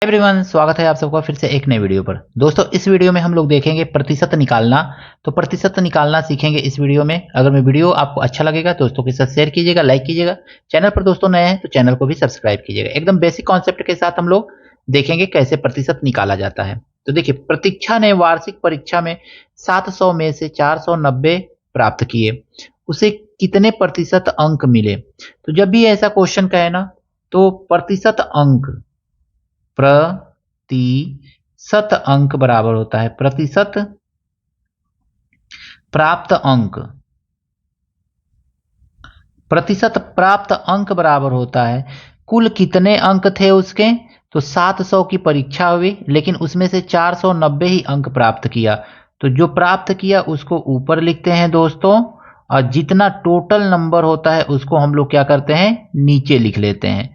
Everyone, स्वागत है आप सबका फिर से एक नए वीडियो पर। दोस्तों, इस वीडियो में हम लोग देखेंगे प्रतिशत निकालना। तो प्रतिशत निकालना सीखेंगे इस वीडियो में। अगर मैं वीडियो आपको अच्छा लगेगा दोस्तों के साथ शेयर कीजिएगा, लाइक कीजिएगा। चैनल पर दोस्तों नए हैं तो चैनल को भी सब्सक्राइब कीजिएगा। एकदम बेसिक कॉन्सेप्ट के साथ हम लोग देखेंगे कैसे प्रतिशत निकाला जाता है। तो देखिए, प्रतीक्षा ने वार्षिक परीक्षा में 700 में से 490 प्राप्त किए, उसे कितने प्रतिशत अंक मिले। तो जब भी ऐसा क्वेश्चन कहे ना, तो प्रतिशत अंक, प्रतिशत अंक बराबर होता है प्रतिशत प्राप्त अंक। प्रतिशत प्राप्त अंक बराबर होता है कुल कितने अंक थे उसके। तो 700 की परीक्षा हुई, लेकिन उसमें से 490 ही अंक प्राप्त किया। तो जो प्राप्त किया उसको ऊपर लिखते हैं दोस्तों, और जितना टोटल नंबर होता है उसको हम लोग क्या करते हैं, नीचे लिख लेते हैं।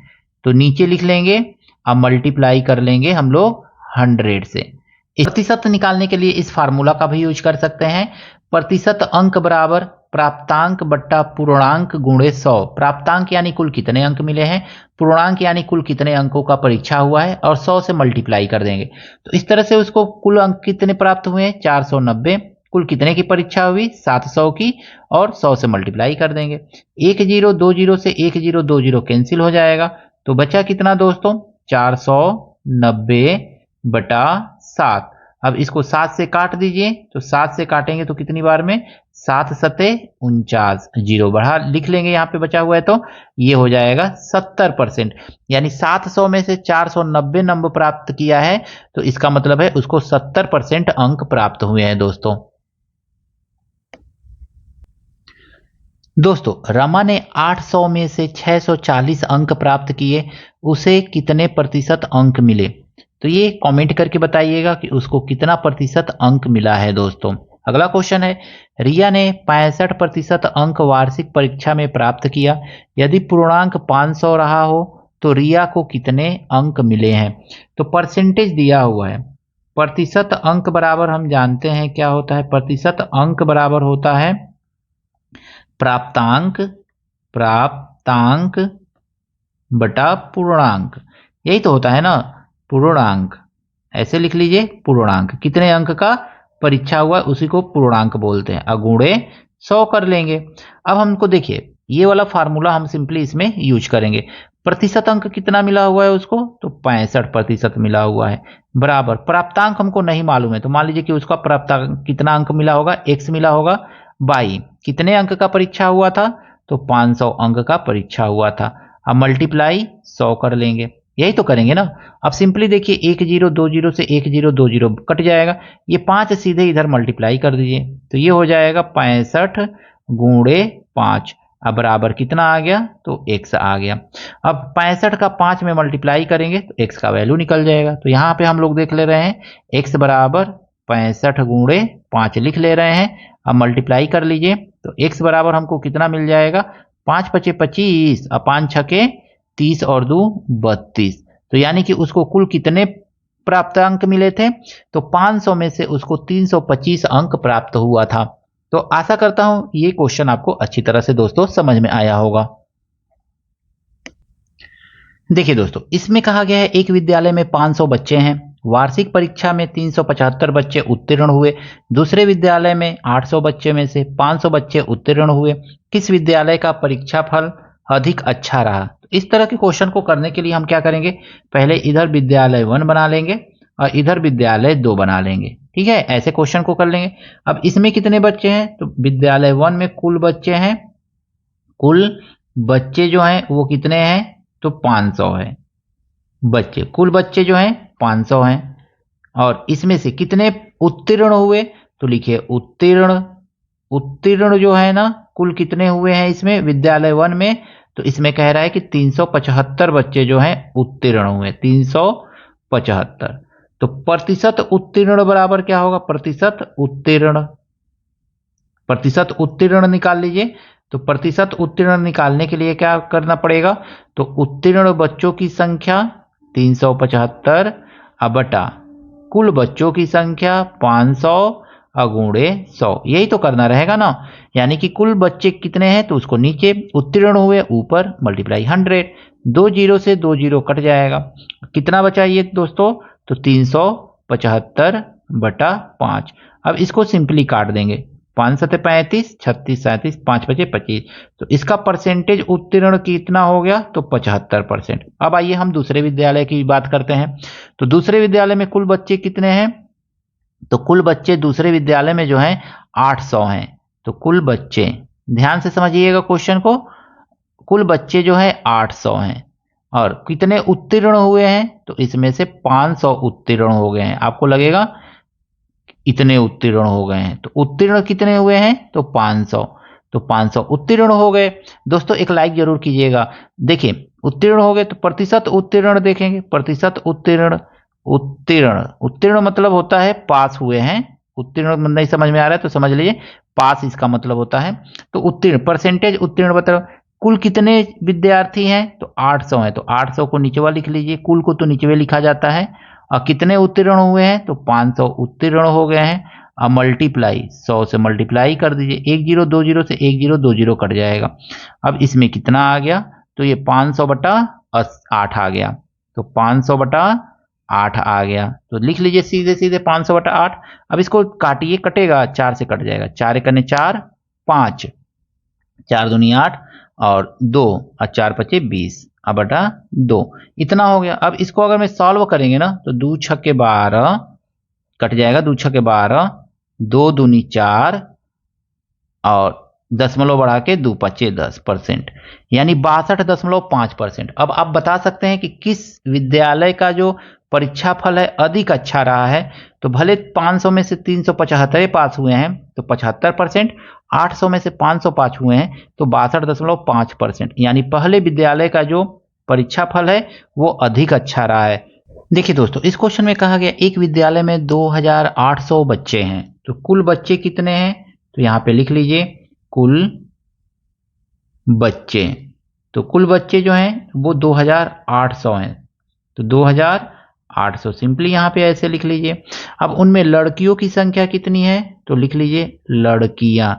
तो नीचे लिख लेंगे, अब मल्टीप्लाई कर लेंगे हम लोग 100 से। प्रतिशत निकालने के लिए इस फार्मूला का भी यूज कर सकते हैं। प्रतिशत अंक बराबर प्राप्तांक बट्टा पूर्णांक गुणे 100। प्राप्तांक यानी कुल कितने अंक मिले हैं, पूर्णांक यानी कुल कितने अंकों का परीक्षा हुआ है, और 100 से मल्टीप्लाई कर देंगे। तो इस तरह से उसको कुल अंक कितने प्राप्त हुए हैं, 490। कुल कितने की परीक्षा हुई, 700 की, और 100 से मल्टीप्लाई कर देंगे। 1 0 2 0 से 1 0 2 0 कैंसिल हो जाएगा। तो बचा कितना दोस्तों, 490 बटा 7। अब इसको 7 से काट दीजिए। तो 7 से काटेंगे तो कितनी बार में, 7 सते 49, जीरो बढ़ा लिख लेंगे यहाँ पे बचा हुआ है। तो ये हो जाएगा 70%, यानी 700 में से 490 नंबर प्राप्त किया है, तो इसका मतलब है उसको 70% अंक प्राप्त हुए हैं दोस्तों। दोस्तों, रमा ने 800 में से 640 अंक प्राप्त किए, उसे कितने प्रतिशत अंक मिले। तो ये कमेंट करके बताइएगा कि उसको कितना प्रतिशत अंक मिला है दोस्तों। अगला क्वेश्चन है, रिया ने 65% अंक वार्षिक परीक्षा में प्राप्त किया। यदि पूर्णांक 500 रहा हो तो रिया को कितने अंक मिले हैं। तो परसेंटेज दिया हुआ है। प्रतिशत अंक बराबर हम जानते हैं क्या होता है, प्रतिशत अंक बराबर होता है प्राप्तांक, प्राप्तांक बटा पूर्णांक। यही तो होता है ना, पूर्णांक। ऐसे लिख लीजिए, पूर्णांक कितने अंक का परीक्षा हुआ उसी को पूर्णांक बोलते हैं, अगुणे 100 कर लेंगे। अब हमको देखिए, ये वाला फार्मूला हम सिंपली इसमें यूज करेंगे। प्रतिशत अंक कितना मिला हुआ है उसको, तो 65% मिला हुआ है, बराबर प्राप्तांक हमको नहीं मालूम है। तो मान लीजिए कि उसका प्राप्तांक कितना अंक मिला होगा, x मिला होगा, बाई कितने अंक का परीक्षा हुआ था, तो 500 अंक का परीक्षा हुआ था। अब मल्टीप्लाई 100 कर लेंगे, यही तो करेंगे ना। अब सिंपली देखिए, 1 0 2 0 से 1 0 2 0 कट जाएगा, ये 5 सीधे इधर मल्टीप्लाई कर दीजिए। तो ये हो जाएगा 65 गुणे 5। अब बराबर कितना आ गया, तो x आ गया। अब 65 का 5 में मल्टीप्लाई करेंगे तो x का वैल्यू निकल जाएगा। तो यहाँ पे हम लोग देख ले रहे हैं x बराबर 65 गुणे 5 लिख ले रहे हैं। अब मल्टीप्लाई कर लीजिए तो x बराबर हमको कितना मिल जाएगा, 5 पचे 25 और 5 छके 30 और 2 32। तो यानी कि उसको कुल कितने प्राप्त अंक मिले थे, तो 500 में से उसको 325 अंक प्राप्त हुआ था। तो आशा करता हूं ये क्वेश्चन आपको अच्छी तरह से दोस्तों समझ में आया होगा। देखिए दोस्तों, इसमें कहा गया है एक विद्यालय में 500 बच्चे हैं, वार्षिक परीक्षा में 375 बच्चे उत्तीर्ण हुए। दूसरे विद्यालय में 800 बच्चे में से 500 बच्चे उत्तीर्ण हुए। किस विद्यालय का परीक्षा फल अधिक अच्छा रहा। तो इस तरह के क्वेश्चन को करने के लिए हम क्या करेंगे, पहले इधर विद्यालय 1 बना लेंगे और इधर विद्यालय 2 बना लेंगे। ठीक है, ऐसे क्वेश्चन को कर लेंगे। अब इसमें कितने बच्चे हैं, तो विद्यालय 1 में कुल बच्चे हैं, कुल बच्चे जो हैं वो कितने हैं, तो 500 है बच्चे, कुल बच्चे जो हैं 500 हैं। और इसमें से कितने उत्तीर्ण हुए, तो लिखिए उत्तीर्ण, उत्तीर्ण जो है ना कुल कितने हुए हैं इसमें विद्यालय 1 में, तो इसमें कह रहा है कि 375 बच्चे जो हैं उत्तीर्ण हुए, 375। तो प्रतिशत उत्तीर्ण बराबर क्या होगा, प्रतिशत उत्तीर्ण, प्रतिशत उत्तीर्ण निकाल लीजिए। तो प्रतिशत उत्तीर्ण निकालने के लिए क्या करना पड़ेगा, तो उत्तीर्ण बच्चों की संख्या 375 बटा कुल बच्चों की संख्या 500 गुणे 100, यही तो करना रहेगा ना। यानी कि कुल बच्चे कितने हैं, तो उसको नीचे, उत्तीर्ण हुए ऊपर, मल्टीप्लाई 100। 2 0 से 2 0 कट जाएगा, कितना बचा ये दोस्तों, तो 375/5। अब इसको सिंपली काट देंगे, 5 सते 35, 36 37, 5 बचे 25। तो इसका परसेंटेज उत्तीर्ण कितना हो गया, तो 75%। अब आइए हम दूसरे विद्यालय की बात करते हैं। तो दूसरे विद्यालय में कुल बच्चे कितने हैं, तो कुल बच्चे दूसरे विद्यालय में जो हैं 800 हैं। तो कुल बच्चे, ध्यान से समझिएगा क्वेश्चन को, कुल बच्चे जो है 800 हैं और कितने उत्तीर्ण हुए हैं, तो इसमें से 500 उत्तीर्ण हो गए हैं। आपको लगेगा इतने उत्तीर्ण हो गए हैं, तो उत्तीर्ण कितने हुए हैं, तो 500। तो 500 उत्तीर्ण हो गए। दोस्तों एक लाइक जरूर कीजिएगा। देखिए उत्तीर्ण हो गए तो प्रतिशत उत्तीर्ण देखेंगे, प्रतिशत उत्तीर्ण, उत्तीर्ण, उत्तीर्ण मतलब होता है पास हुए हैं। उत्तीर्ण नहीं समझ में आ रहा है तो समझ लीजिए पास इसका मतलब होता है। तो उत्तीर्ण, परसेंटेज उत्तीर्ण बताओ। कुल कितने विद्यार्थी हैं, तो 800 हैं। तो 800 को नीचवा लिख लीजिए, कुल को तो नीचवे लिखा जाता है। और कितने उत्तीर्ण हुए हैं, तो 500 उत्तीर्ण हो गए हैं। अब मल्टीप्लाई, 100 से मल्टीप्लाई कर दीजिए, 1020 से 1020 कट जाएगा। अब इसमें कितना आ गया, तो ये 500/8 आ गया। तो 500/8 आ गया। तो लिख लीजिए सीधे सीधे 500/8। अब इसको काटिए, कटेगा 4 से कट जाएगा, 4 एकने 4, 5, 4 दूनी 8 और 2 और 4 पचे 20 बटा 2, इतना हो गया। अब इसको अगर मैं सॉल्व करेंगे ना, तो 2 छक्के 12 कट जाएगा, 2 छक्के 12, 2 दूनी 4 और दशमलव बढ़ा के 2 पचे 10%, यानी 62.5%। अब आप बता सकते हैं कि किस विद्यालय का जो परीक्षा फल है अधिक अच्छा रहा है। तो भले 500 में से 375 पास हुए हैं तो 75%, 800 में से 500 पास हुए हैं तो 62.5%, यानी पहले विद्यालय का जो परीक्षा फल है वो अधिक अच्छा रहा है। देखिए दोस्तों इस क्वेश्चन में कहा गया एक विद्यालय में 2800 बच्चे हैं, तो कुल बच्चे कितने हैं, तो यहाँ पे लिख लीजिए कुल बच्चे। तो कुल बच्चे जो हैं वो 2800 हैं। तो 2800 सिंपली यहाँ पे ऐसे लिख लीजिए। अब उनमें लड़कियों की संख्या कितनी है, तो लिख लीजिए लड़कियां।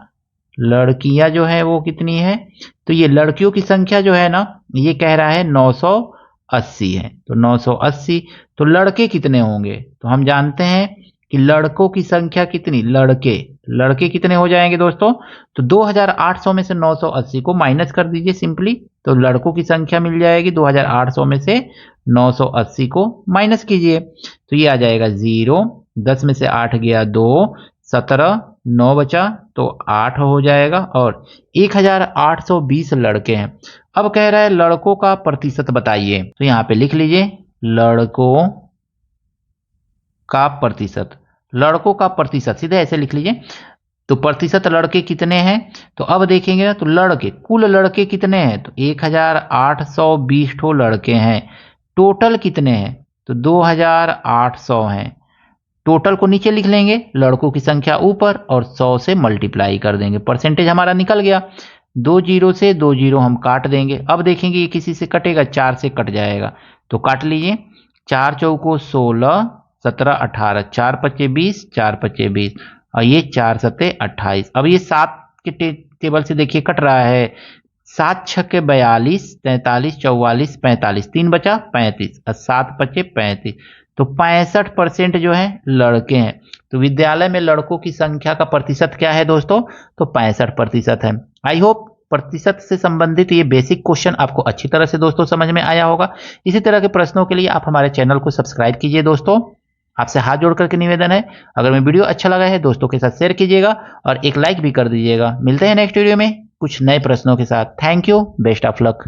लड़कियां जो है वो कितनी है, तो ये लड़कियों की संख्या जो है ना, ये कह रहा है 980 है। तो 980, तो लड़के कितने होंगे, तो हम जानते हैं कि लड़कों की संख्या कितनी, लड़के कितने हो जाएंगे दोस्तों, तो 2800 में से 980 को माइनस कर दीजिए सिंपली, तो लड़कों की संख्या मिल जाएगी। 2800 में से 980 को माइनस कीजिए तो ये आ जाएगा 0, 10 में से 8 गया 2, 17, 9 बचा तो 8 हो जाएगा और 1820 लड़के हैं। अब कह रहा है लड़कों का प्रतिशत बताइए, तो यहाँ पे लिख लीजिए लड़कों का प्रतिशत। लड़कों का प्रतिशत सीधे ऐसे लिख लीजिए। तो प्रतिशत लड़के कितने हैं, तो अब देखेंगे ना, तो लड़के, कुल लड़के कितने हैं, तो 1820 ठो लड़के हैं। टोटल कितने हैं, तो 2800 हैं। टोटल को नीचे लिख लेंगे, लड़कों की संख्या ऊपर और 100 से मल्टीप्लाई कर देंगे, परसेंटेज हमारा निकल गया। 2 जीरो से 2 जीरो हम काट देंगे। अब देखेंगे ये किसी से कटेगा, 4 से कट जाएगा तो काट लीजिए। 4 चौको 16, 17 18, 4 पचे 20, 4 पचे 20 और ये 4 सते 28। अब ये 7 के टेबल से देखिए कट रहा है, 7 छक्के 42, 43, 44, 45, 3 बचा 35 और 7 बचे 35। तो 65% जो है लड़के हैं। तो विद्यालय में लड़कों की संख्या का प्रतिशत क्या है दोस्तों, तो 65% है। आई होप प्रतिशत से संबंधित ये बेसिक क्वेश्चन आपको अच्छी तरह से दोस्तों समझ में आया होगा। इसी तरह के प्रश्नों के लिए आप हमारे चैनल को सब्सक्राइब कीजिए। दोस्तों आपसे हाथ जोड़ करके निवेदन है, अगर मैं वीडियो अच्छा लगा है दोस्तों के साथ शेयर कीजिएगा और एक लाइक भी कर दीजिएगा। मिलते हैं नेक्स्ट वीडियो में कुछ नए प्रश्नों के साथ। Thank you, best of luck.